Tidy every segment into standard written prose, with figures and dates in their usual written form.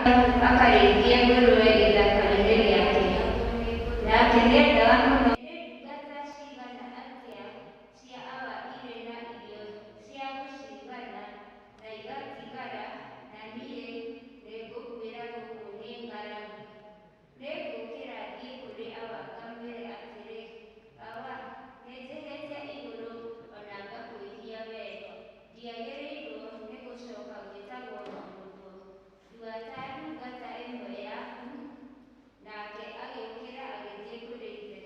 akarĩithia ngũrũwe gĩthaka-inĩ gĩake. Nake nĩendaga mũno ndungata cigana atĩa cia awa irĩ na irio cia gũcigana na igatigara, na niĩ nĩngũkwĩra gũkũ nĩ ng'aragu. Nĩngũkĩra thiĩ kũrĩ awa ngamwĩre atĩrĩ, awa, nĩnjĩhĩtie igũrũ ona ngakwĩhia wee, ndiagĩrĩirwo nĩ gũcoka gwĩtagwo mũrũguo. Nduata ndungata ĩmwe yaku. Nake agĩũkĩra agĩthiĩ kũrĩ ithe.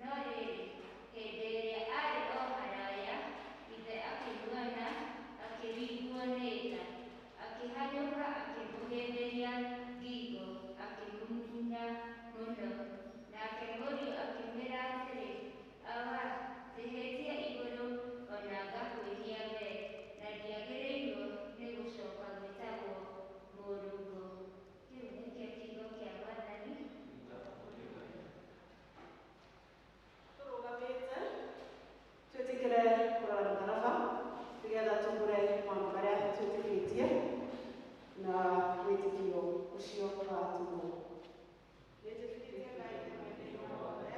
No rĩrĩ, hĩndĩ ĩrĩa arĩ o haraya, ithe akĩmuona, akĩringwo nĩ tha, akĩhanyũka akĩmũhĩmbĩria ngingo, akĩmũmumunya mũno. Nake mũriũ akĩmwĩra atĩrĩ, awa, njĩhĩtie igũrũ ona ngakwĩhia wee, na ndiagĩrĩirwo nĩ gũcoka gwĩtagwo mũrũguo. Kĩu nĩkĩo kiugo kĩa Mwathani. Tũrũgamĩte twĩtĩkĩre kũrora mũtharaba nĩgetha tũmbũre maũndũ marĩa twĩtĩkĩtie na wĩtĩkio ũcio ũratũmwo. Nĩtĩkĩtie Ngai nĩ mwendeirio wothe,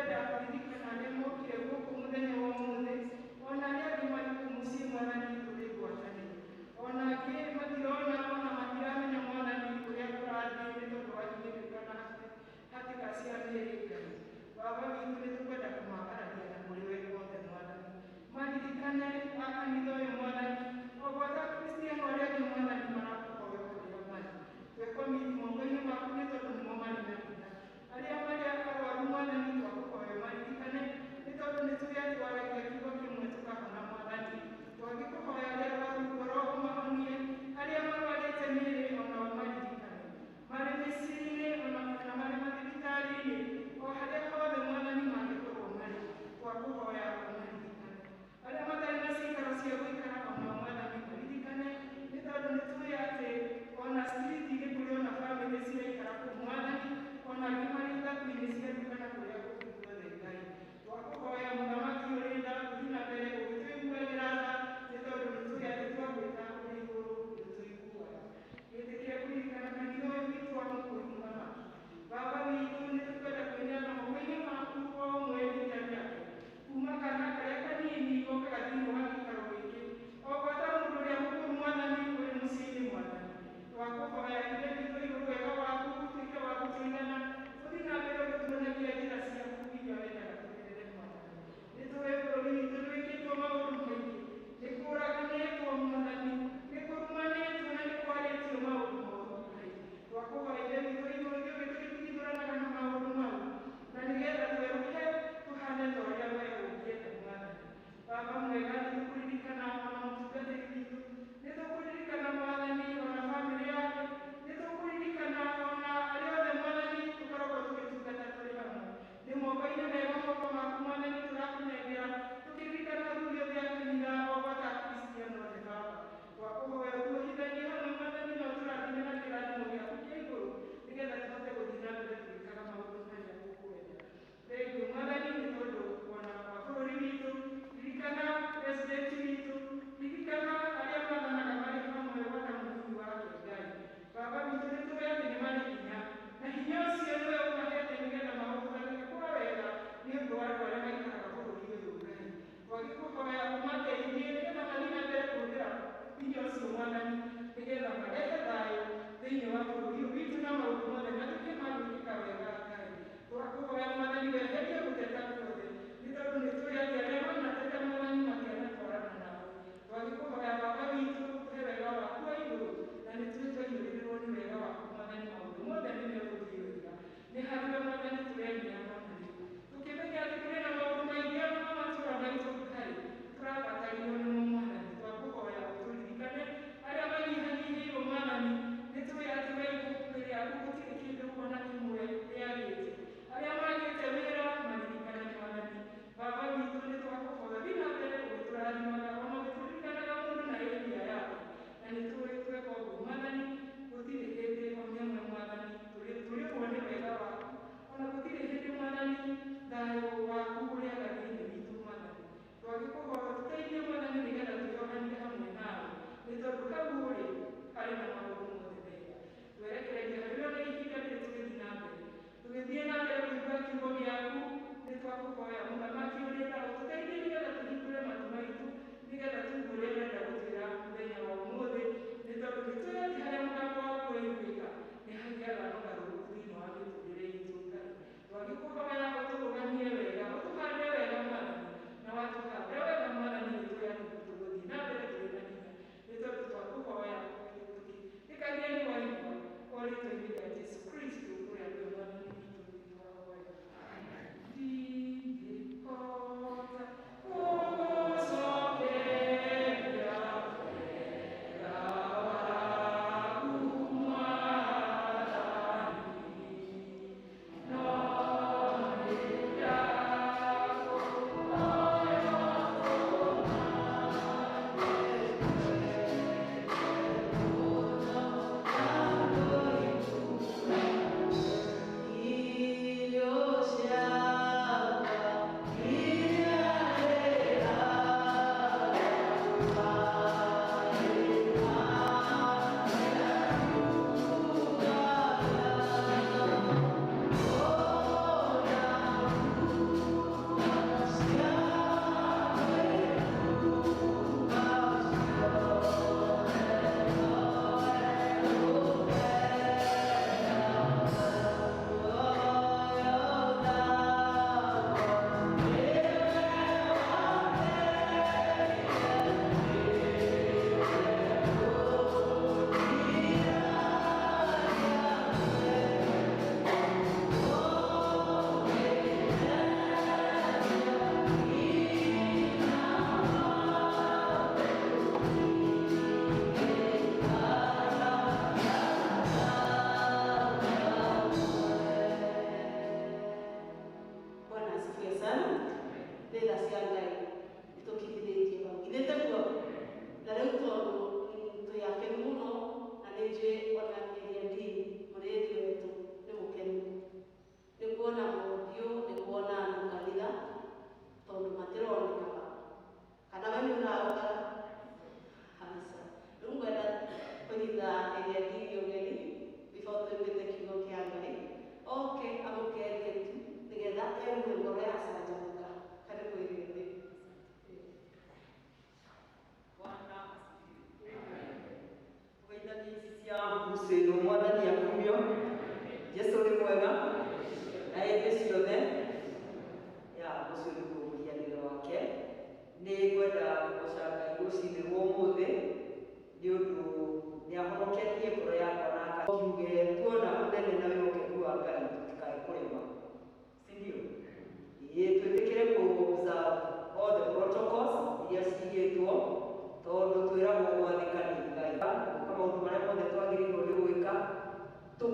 twenda kũririkana arĩa mokire gũkũ mũthenya wa ũmũthĩ, ona arĩa angĩ marĩ kũu mũciĩ Mwathani tũrĩ ngwatanĩro, ona angĩ matirona ona matiramenya Mwathani ũrĩa kũrathiĩ nĩ tondũ wa hinyĩrĩrĩka na hatĩka cia mĩĩrĩ Ngai. Baba witũ nĩ tũkwenda kũmakararia na mũrĩ we wothe Mwathani, maririkane a kanitha ũyũ Mwathani, ogwata Kristiano arĩa angĩ Mwathani marakũhoya kũrĩa marĩ, twekomiti moko-inĩ maku nĩ tondũ nĩmo marĩ na hinya, arĩa marĩ arwaru Mwathani twakũhoya maririkane nĩ tondũ nĩ tũrĩ atĩ waragia kiugo kĩmwe tũkahona Mwathani, twagĩkũhoya arĩa arwaru ngoro ũmahonie, arĩa marwarĩte mĩĩrĩ onao maririkane, marĩ mĩciĩ-inĩ ona kana marĩ mathibitarĩ-inĩ, o harĩa hothe Mwathani mangĩkorwo marĩ, twakũhoya maririkane, arĩa matarĩ na ciikaro cia gũikara onao Mwathani maririkane, nĩ tondũ nĩ tũĩ atĩ ona street-inĩ kũrĩ ona bamĩrĩ ciraikara kũu Mwathani, ona angĩ marĩ ithabu-inĩ cia nduka na kũrĩa kũngĩ guothe Ngai. Twakũhoya mũthamaki ũrĩ tha gũthiĩ na mbere ũgĩtũiguagĩra tha, nĩ tondũ nĩ tũĩ atĩ twagwĩta ũrĩ igũrũ nĩtũiguaga. Gĩtĩkĩre kũririkana kanitha ũyũ witũ wa Mũkũyũ mũthamaki. Baba witũ nĩ tũkwenda kũinĩana moko-inĩ maku o ũmwe rita rĩake, kuma kana karĩa kanini gokaga thĩinĩ wa gĩikaro gĩkĩ, o gwata mũndũ ũrĩa mũkũrũ Mwathani ũrĩ mũciĩ-inĩ Mwathani. Twakũhoya Ithe witũ igũrũ wega waku ũtuĩke wa gũtũigana, ũthiĩ na mbere ũgĩtuonagia njĩra ciaku iria wendaga tũgerere Mwathani. Nĩ tũĩ bũrũri witũ nĩwĩkĩtwo maũndũ maingĩ, nĩ kũraganĩtwo Mwathani, nĩ kũrumanĩtwo na nĩ kwarĩtio maũndũ moru Ngai. Twakũhoya Ithe witũ igũrũ ithuĩ tũgĩtigithũranaga na maũndũ mau, na nĩgetha twerũhe tũhane ta ũrĩa wee ũngĩenda Mwathani. Baba mwega nĩ tũkũririkana ona mũtungatĩri witũ, nĩ tũkũririkana Mwathani ona bamĩrĩ yake, nĩ tũkũririkana ona arĩa othe Mwathani tũkoragwo tũgĩtungata tũrĩ hamwe. Nĩ moko-inĩ mega moko maku Mwathani tũrakũnengera, tũkĩririkana athuri othe a kanitha o gwata Kristiano othe Baba. Twakũhoya tuohithanie hamwe Mwathani na ũtũrathime na kĩrathimo gĩaku kĩa igũrũ, nĩgetha tũhote gũthiĩ na mbere tũgĩkaga maũndũ marĩa ũkwenda. Thengiũ Mwathani nĩ tondũ ona wa bũrũri witũ, ririkana president witũ, ririkana arĩa maathanaga marĩ hamwe gwata mũthuri wake Ngai. Baba witũ nĩ tũĩ atĩ nĩ marĩ hinya, na hinya ũcio nĩwe ũmahete nĩgetha maũhũthagĩre kwa wega nĩ ũndũ wa andũ arĩa maikaraga bũrũri ũyũ Ngai. Twagĩkũhoya ũmateithie nĩgetha mathiĩ na mbere kũhũthĩra hinya ũcio Mwathani, nĩgetha marehe thayũ thĩinĩ wa bũrũri ũyũ witũ na maũndũ mothe matuĩke ma gwĩkĩka wega Ngai. Twakũhoya Mwathani weherie gũteta guothe, nĩ tondũ nĩ tũĩ atĩ arĩa manateta Mwathani matianatwarana nao. Twagĩkũhoya Baba witũ ũhe wega waku wa igũrũ, na nĩ tũĩ twaiyũrĩrĩrwo nĩ wega waku Mwathani, maũndũ mothe nĩ megũthiĩ wega. Nĩ harĩ we Mwathani tũremia Mwathani, tũkĩmenya atĩ kũrĩ na maũndũ maingĩ ona ma matũũra maitũ Ngai tũrabatario nĩmo Mwathani. Twakũhoya ũtũririkane arĩa manyihanyihĩirwo Mwathani, nĩ tũĩ atĩ we ibuku rĩaku gũtirĩ kĩndũ ona kĩmwe rĩagĩte. Arĩa magĩte wĩra maririkane Mwathani. Baba witũ nĩ twakũhoya thiĩ na mbere ũgĩtũrathimaga ona ũgĩtũririkanaga mũndũ na area yake, na nĩ tũĩ tweka ũguo Mwathani gũtirĩ hĩndĩ ona ĩmwe Mwathani tũrĩhwo nĩ wega waku, ona gũtirĩ hĩndĩ Mwathani thayũ waku ũrĩaga thĩinĩ witũ Mwathani. Twagĩkũhoya tũteithie Mwathani nĩgetha twĩohanie hamwe nawe, nĩ tondũ hau ũrĩ harĩ na maũndũ mothe mega. Twerekererie harĩ we na ihinda rĩrĩ tũgĩthiĩ na mbere, tũgĩthiĩ na mbere kũigua kiugo gĩaku. Nĩ twakũhoya mũthamaki ũrĩ tha ũtũteithie nĩgetha tũhingũre matu maitũ, nĩgetha tuigue ũrĩa wenda gũtwĩra mũthenya wa ũmũthĩ, nĩ tondũ nĩ tũĩ atĩ harĩa mũgambo waku waiguĩka nĩ hagĩaga na ũgarũrũku thĩinĩ wa mĩtũũrĩre itũ Ngai. Twagĩkũhoya ũtũrũgamie wega, ũtũhande wega Mwathani, na watũhanda wega Mwathani nĩ tũĩ atĩ tũgũthiĩ na mbere tũrĩ na hinya, nĩ tondũ twakũhoya tũkĩrĩkagia nĩ waigua o rĩĩtwa-inĩ rĩa Jesũ Kristo ũrĩa nĩwe Mwathani witũ twahoya. Amen.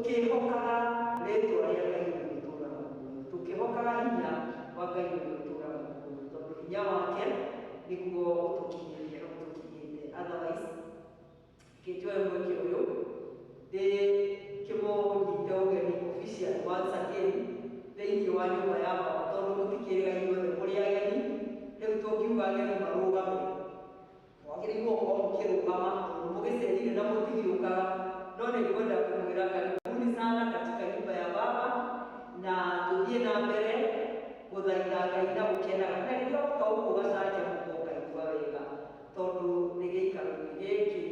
tukihokaga rĩtwa rĩa Ngai gũtũũra muoyo, tukihokaga hinya wa Ngai gũtũũra muoyo, tondũ hinya wake nĩguo ũtũkinyĩtie na ũtũkinyĩte. Otherwise kĩnjoe mweke ũyũ kĩmũnyite ũgeni official once again thĩinĩ wa nyũmba ya Baba, tondũ mũtikĩrĩga inyuothe mũrĩ ageni. Rĩu tũngiuga ageni marũgame, mwagĩrĩirwo gũkorwo mũkĩrũgama tondũ mũgĩcerire na mũtigĩũkaga. No nĩngwenda kũmwĩra karibuni sana katika nyumba ya Baba, na tũthiĩ na mbere gũthaitha Ngai na gũkenaga, na rĩrĩa ũka ũguo gacanjamũka ũkaigua wega, tondũ nĩ gĩikaro gĩkĩ